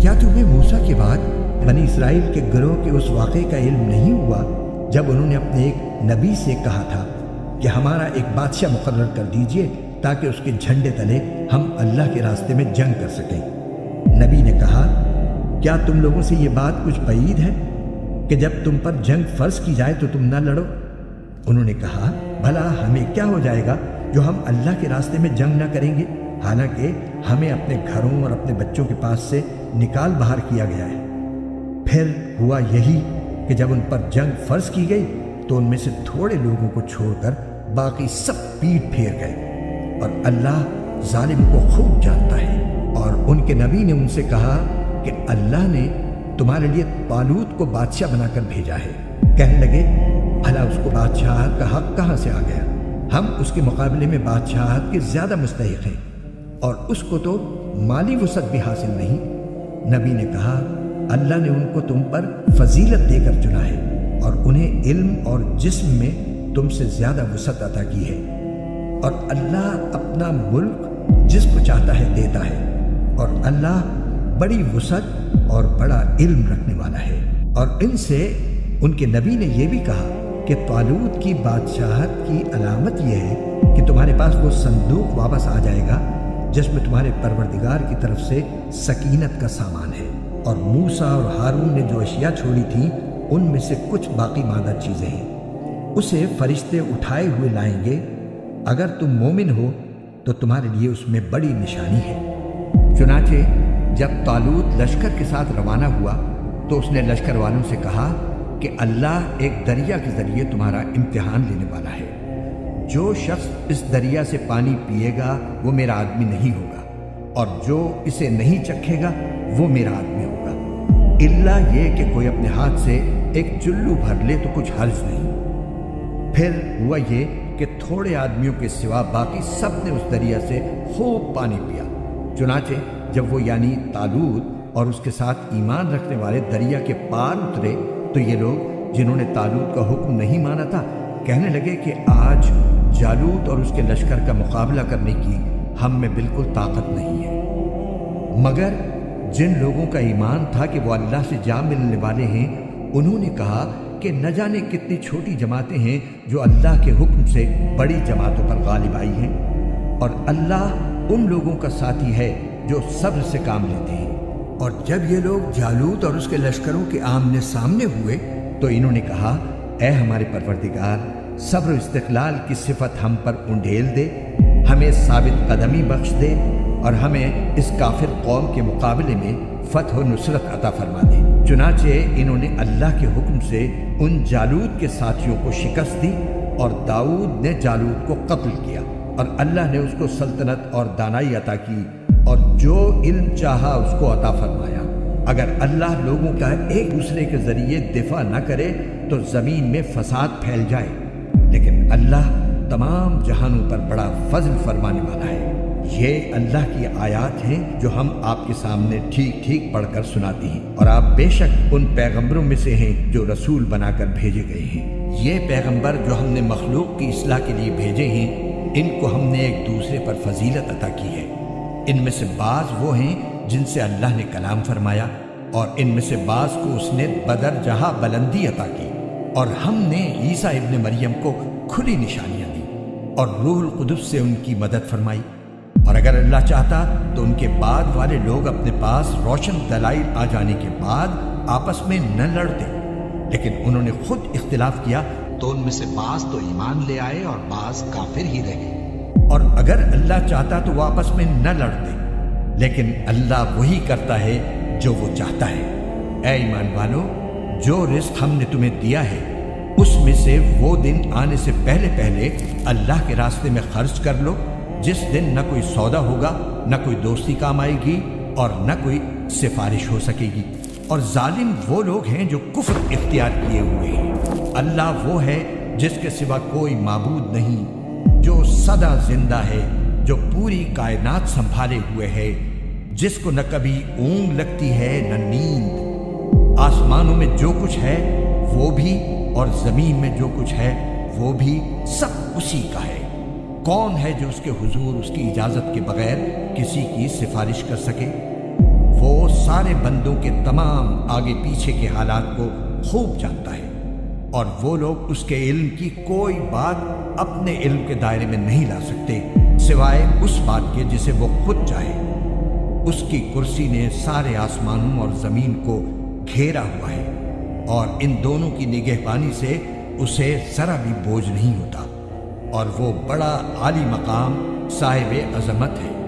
کیا تمہیں موسیٰ کے بعد بنی اسرائیل کے گروہ کے اس واقعے کا علم نہیں ہوا جب انہوں نے اپنے ایک نبی سے کہا تھا کہ ہمارا ایک بادشاہ مقرر کر دیجئے تاکہ اس کے جھنڈے تلے ہم اللہ کے راستے میں جنگ کر سکیں؟ نبی نے کہا، کیا تم لوگوں سے یہ بات کچھ بعید ہے کہ جب تم پر جنگ فرض کی جائے تو تم نہ لڑو؟ انہوں نے کہا، بھلا ہمیں کیا ہو جائے گا جو ہم اللہ کے راستے میں جنگ نہ کریں گے، حالانکہ ہمیں اپنے گھروں اور اپنے بچوں کے پاس سے نکال باہر کیا گیا ہے۔ پھر ہوا یہی کہ جب ان پر جنگ فرض کی گئی تو ان میں سے تھوڑے لوگوں کو چھوڑ کر باقی سب پیٹ پھیر گئے، اور اللہ ظالم کو خوب جانتا ہے۔ اور ان کے نبی نے ان سے کہا کہ اللہ نے تمہارے لیے طالوت کو بادشاہ بنا کر بھیجا ہے۔ کہنے لگے، بھلا اس کو بادشاہت کا حق کہاں سے آ گیا؟ ہم اس کے مقابلے میں بادشاہت کے زیادہ مستحق ہیں، اور اس کو تو مالی وسعت بھی حاصل نہیں۔ نبی نے کہا، اللہ نے ان کو تم پر فضیلت دے کر چنا ہے، اور انہیں علم اور جسم میں تم سے زیادہ وسعت عطا کی ہے، اور اللہ اپنا ملک جس کو چاہتا ہے دیتا ہے، اور اللہ بڑی وسعت اور بڑا علم رکھنے والا ہے۔ اور ان سے ان کے نبی نے یہ بھی کہا کہ طالوت کی بادشاہت کی علامت یہ ہے کہ تمہارے پاس وہ صندوق واپس آ جائے گا جس میں تمہارے پروردگار کی طرف سے سکینت کا سامان ہے، اور موسیٰ اور ہارون نے جو اشیاء چھوڑی تھیں ان میں سے کچھ باقی ماندہ چیزیں ہیں، اسے فرشتے اٹھائے ہوئے لائیں گے۔ اگر تم مومن ہو تو تمہارے لیے اس میں بڑی نشانی ہے۔ چنانچہ جب طالوت لشکر کے ساتھ روانہ ہوا تو اس نے لشکر والوں سے کہا کہ اللہ ایک دریا کے ذریعے تمہارا امتحان لینے والا ہے۔ جو شخص اس دریا سے پانی پیے گا وہ میرا آدمی نہیں ہوگا، اور جو اسے نہیں چکھے گا وہ میرا آدمی ہوگا، الا یہ کہ کوئی اپنے ہاتھ سے ایک چلو بھر لے تو کچھ حرج نہیں۔ پھر ہوا یہ کہ تھوڑے آدمیوں کے سوا باقی سب نے اس دریا سے خوب پانی پیا۔ چنانچہ جب وہ یعنی طالوت اور اس کے ساتھ ایمان رکھنے والے دریا کے پار اترے تو یہ لوگ جنہوں نے طالوت کا حکم نہیں مانا تھا کہنے لگے کہ آج جالوت اور اس کے لشکر کا مقابلہ کرنے کی ہم میں بالکل طاقت نہیں ہے۔ مگر جن لوگوں کا ایمان تھا کہ وہ اللہ سے جا ملنے والے ہیں، انہوں نے کہا کہ نہ جانے کتنی چھوٹی جماعتیں ہیں جو اللہ کے حکم سے بڑی جماعتوں پر غالب آئی ہیں، اور اللہ ان لوگوں کا ساتھی ہے جو صبر سے کام لیتے ہیں۔ اور جب یہ لوگ جالوت اور اس کے لشکروں کے آمنے سامنے ہوئے تو انہوں نے کہا، اے ہمارے پروردگار، صبر و استقلال کی صفت ہم پر انڈھیل دے، ہمیں ثابت قدمی بخش دے، اور ہمیں اس کافر قوم کے مقابلے میں فتح و نصرت عطا فرما دے۔ چنانچہ انہوں نے اللہ کے حکم سے ان جالوت کے ساتھیوں کو شکست دی، اور داؤد نے جالوت کو قتل کیا، اور اللہ نے اس کو سلطنت اور دانائی عطا کی، اور جو علم چاہا اس کو عطا فرمایا۔ اگر اللہ لوگوں کا ایک دوسرے کے ذریعے دفاع نہ کرے تو زمین میں فساد پھیل جائے، لیکن اللہ تمام جہانوں پر بڑا فضل فرمانے والا ہے۔ یہ اللہ کی آیات ہیں جو ہم آپ کے سامنے ٹھیک ٹھیک پڑھ کر سناتے ہیں، اور آپ بے شک ان پیغمبروں میں سے ہیں جو رسول بنا کر بھیجے گئے ہیں۔ یہ پیغمبر جو ہم نے مخلوق کی اصلاح کے لیے بھیجے ہیں، ان کو ہم نے ایک دوسرے پر فضیلت عطا کی ہے۔ ان میں سے بعض وہ ہیں جن سے اللہ نے کلام فرمایا، اور ان میں سے بعض کو اس نے بدر جہاں بلندی عطا کی، اور ہم نے عیسیٰ ابن مریم کو کھلی نشانیاں دی، اور روح القدس سے ان کی مدد فرمائی۔ اور اگر اللہ چاہتا تو ان کے بعد والے لوگ اپنے پاس روشن دلائل آ جانے کے بعد آپس میں نہ لڑتے، لیکن انہوں نے خود اختلاف کیا تو ان میں سے بعض تو ایمان لے آئے اور بعض کافر ہی رہے۔ اور اگر اللہ چاہتا تو وہ آپس میں نہ لڑتے، لیکن اللہ وہی کرتا ہے جو وہ چاہتا ہے۔ اے ایمان والو، جو رزق ہم نے تمہیں دیا ہے اس میں سے وہ دن آنے سے پہلے پہلے اللہ کے راستے میں خرچ کر لو جس دن نہ کوئی سودا ہوگا، نہ کوئی دوستی کام آئے گی، اور نہ کوئی سفارش ہو سکے گی۔ اور ظالم وہ لوگ ہیں جو کفر اختیار کیے ہوئے ہیں۔ اللہ وہ ہے جس کے سوا کوئی معبود نہیں، جو سدا زندہ ہے، جو پوری کائنات سنبھالے ہوئے ہے، جس کو نہ کبھی اونگ لگتی ہے نہ نیند۔ آسمانوں میں جو کچھ ہے وہ بھی، اور زمین میں جو کچھ ہے وہ بھی، سب اسی کا ہے۔ کون ہے جو اس کے حضور اس کی اجازت کے بغیر کسی کی سفارش کر سکے؟ وہ سارے بندوں کے تمام آگے پیچھے کے حالات کو خوب جانتا ہے، اور وہ لوگ اس کے علم کی کوئی بات اپنے علم کے دائرے میں نہیں لا سکتے سوائے اس بات کے جسے وہ خود چاہے۔ اس کی کرسی نے سارے آسمانوں اور زمین کو گھیرا ہوا ہے، اور ان دونوں کی نگہبانی سے اسے ذرا بھی بوجھ نہیں ہوتا، اور وہ بڑا عالی مقام صاحب عظمت ہے۔